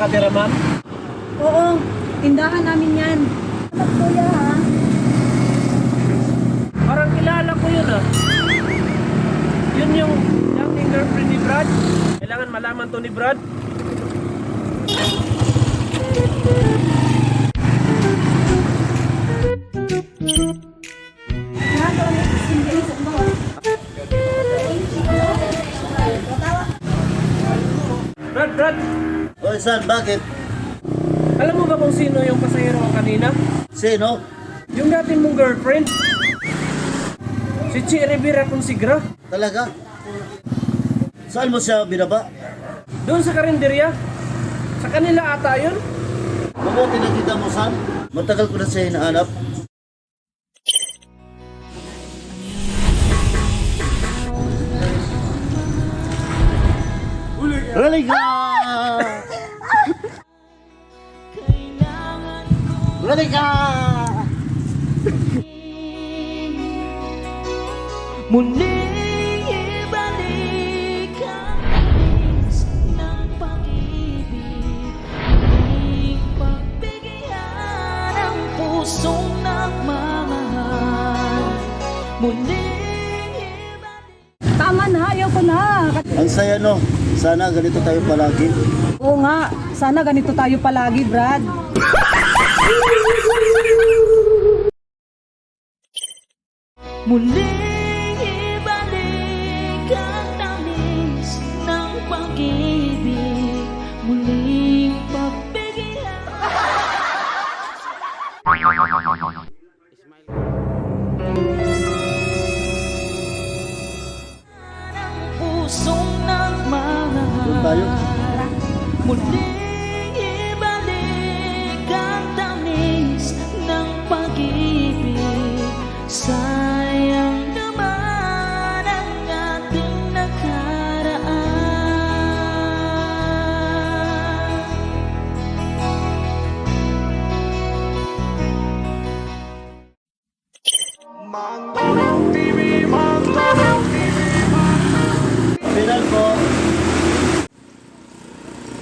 nakatira, ma'am? Oo, tindahan namin yan. Salamat kuya ha. Parang kilala ko yun ah. Yun yung dating girlfriend ni Brad. Kailangan malaman to ni Brad. Brad, Oy, San, bakit? alam mo ba kung sino yung pasahero ko kanina? Sino? Yung dating mong girlfriend. Si Chi Rivera Consigra. Talaga? Saan mo siya binaba? Doon sa karinderya. Sa kanila ata yun. Mabuti na kita mo, San. Matagal ko na siya hinahanap. Rally ka! Rally ka! Muling ibalik ang tamis ng pag-ibig, muling pagbigyan ang pusong nagmamahal, muling ibalik. Tama na, ayaw ko na. Ang saya, no? Sana ganito tayo palagi. Oo nga, sana ganito tayo palagi, Brad. Muling ibalik ang tamis ng pag-ibig, muling pagbigyan ang pusong Doon tayo. nagmamahal, muling ibalik ang tamis ng pag-ibig. Sayang naman ang ating nakaraan. Final po.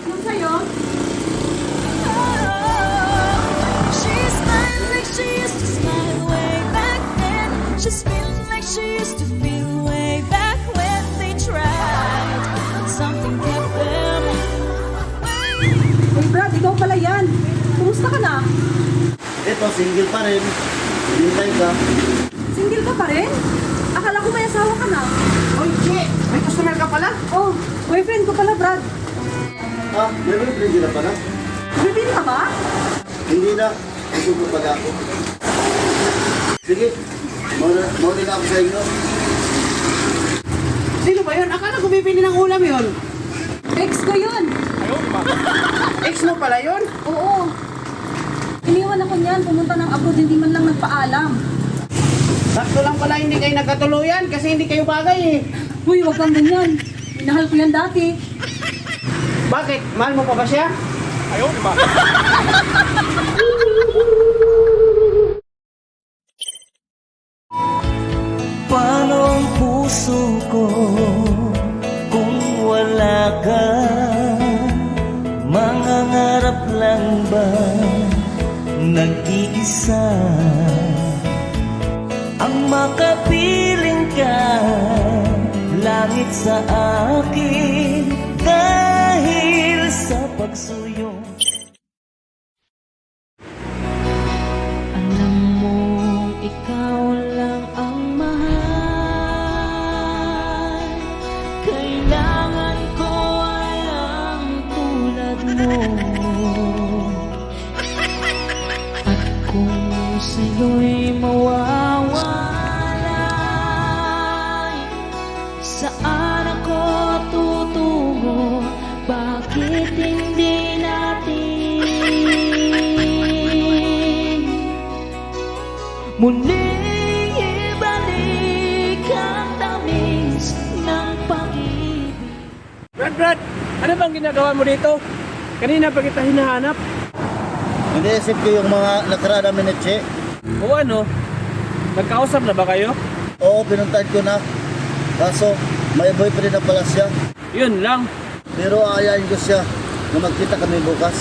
Anong sa'yo? She's smiling like she used to smile way back then. She's feeling like she used to feel way back when they tried. Something kept them away. Hey Brad, ikaw pala yan. Kumusta ka na? Ito, single pa rin. Hintay ka. Single ka pa rin? Akala ko may asawa ka na. Oy, Chi! May customer ka pala? Oh, boyfriend ko pala, Brad. Ah, may ready na pala. Bibili ka ba? Hindi na. Gusto ko pag ako. Sige. Mauna na ako sa inyo. Sino ba yun? Akala ko bibili ng ulam yun. Ex ko yun. Ex mo pala yun? Oo. Iniwan ako niyan, pumunta ng abroad, hindi man lang nagpaalam. Sakto lang pala hindi kayo nagkatuluyan kasi hindi kayo bagay eh. Uy, wag kang ganyan. Minahal ko yan dati. Bakit? Mahal mo pa ba siya? Paano ang puso ko kung wala ka? Mangangarap lang ba nag-iisa? Ang makapiling ka langit sa akin dahil sa pagsuyo. Alam mo, ikaw lang ang mahal. Kailangan ko ay ang tulad mo. At kung sa'yo'y mawawalay, saan ako tutungo? Bakit hindi natin muling ibalik ang tamis ng pag-ibig? Brad! Ano bang ginagawa mo dito? Kanina pa kita hinahanap. Iniisip ko yung mga nakaraan namin ni Che. O ano? Nagkausap na ba kayo? Oo, pinuntahan ko na. Kaso, may boyfriend na pala siya. Yun lang. Pero aayain ko siya. na magkita kami bukas.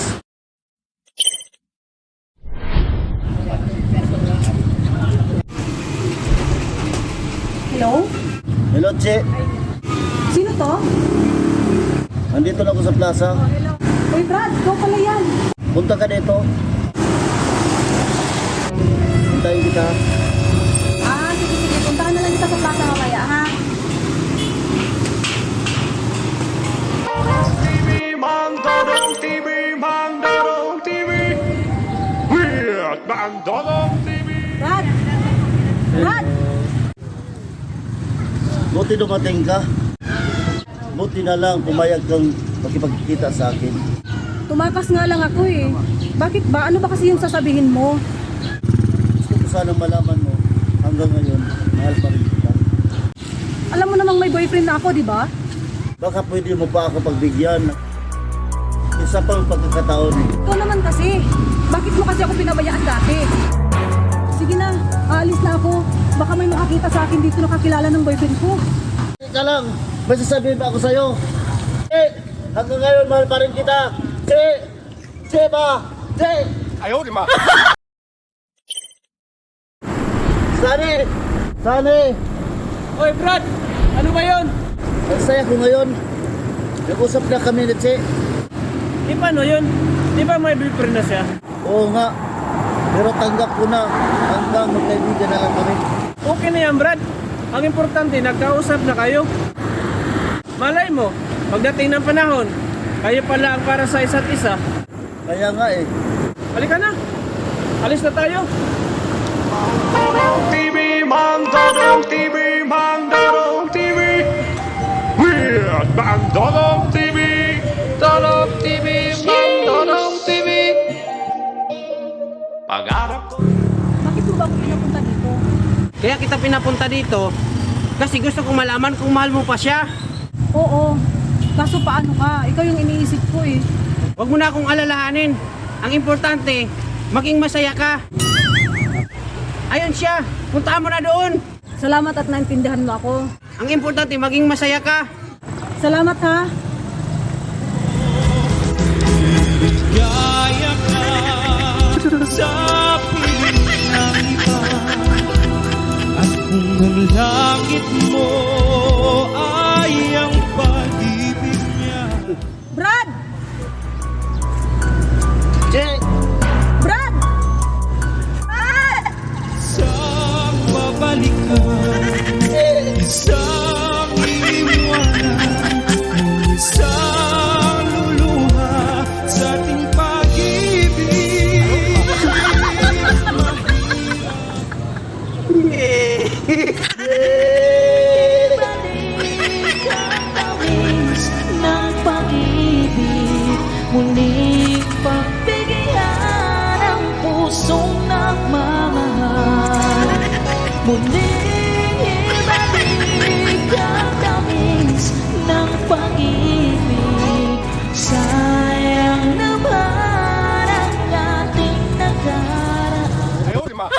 Hello? Hello, Che. Sino to? Andito na ako sa plaza. Uy, Brad, ikaw pala yan. Punta ka dito. Hintayin kita. Ah, sige. Puntahan na lang kita sa plaza mamaya, ha? Mandorong TV, Mandorong TV. Weird Mandorong TV. Brad! Brad! Buti dumating ka. Buti na lang pumayag kang makipagkita sa akin. Tumakas nga lang ako eh. Bakit ba? Ano ba kasi yung sasabihin mo? Gusto ko sanang malaman mo hanggang ngayon, mahal pa rin kita. Alam mo namang may boyfriend na ako, di ba? Baka pwede mo pa ako pagbigyan. Isa pang pagkakataon. Ikaw naman kasi. Bakit mo kasi ako pinabayaan dati? Sige na, aalis na ako. Baka may makakita sa akin dito nakakilala ng boyfriend ko. Teka lang, may sasabihin pa ako sa'yo. Hanggang ngayon, mahal pa rin kita. Che ba? Che! Ayaw, di ma. Sani! Oy, Brad! Ano ba yun? Ang saya ko ngayon. Nag-usap na kami ni Che. Di paano yun? Di ba may boyfriend na siya? Oo nga. Pero tanggap ko na hanggang magkaibigan na lang kami. Okay na yan, Brad. Ang importante, nagkausap na kayo. Malay mo, pagdating ng panahon, kayo pala ang para sa isa't isa. Kaya nga eh. Halika na. Alis na tayo. Mandorong TV, Mandorong TV, Mandorong TV. Weird Mandorong TV. Mandorong TV, Mandorong TV. Pag-arap ko. Bakit mo ba ako pinapunta dito? Kaya kita pinapunta dito kasi gusto kong malaman kung mahal mo pa siya. Oo. Kaso paano ka? Ikaw yung iniisip ko eh. Huwag mo na akong alalahanin. Ang importante, maging masaya ka. Ayun siya. Puntaan mo na doon. Salamat at naintindihan mo ako. Ang importante, maging masaya ka. Salamat ha. Gaya ka sa piling ng iba. At kung ang langit mo ay ang pag-ibig niya. Brad! Che! Brad! Brad! Isang babalikan, isang iiwanan, isang luluha sa ating pag-ibig. Balik ang tamis ng pag-ibig, muling pagbigyan ang pusong nagmamahal. Muling ibalik ang tamis ng pag-ibig. Sayang naman ang ating nakaraan. Ayaw, di ma.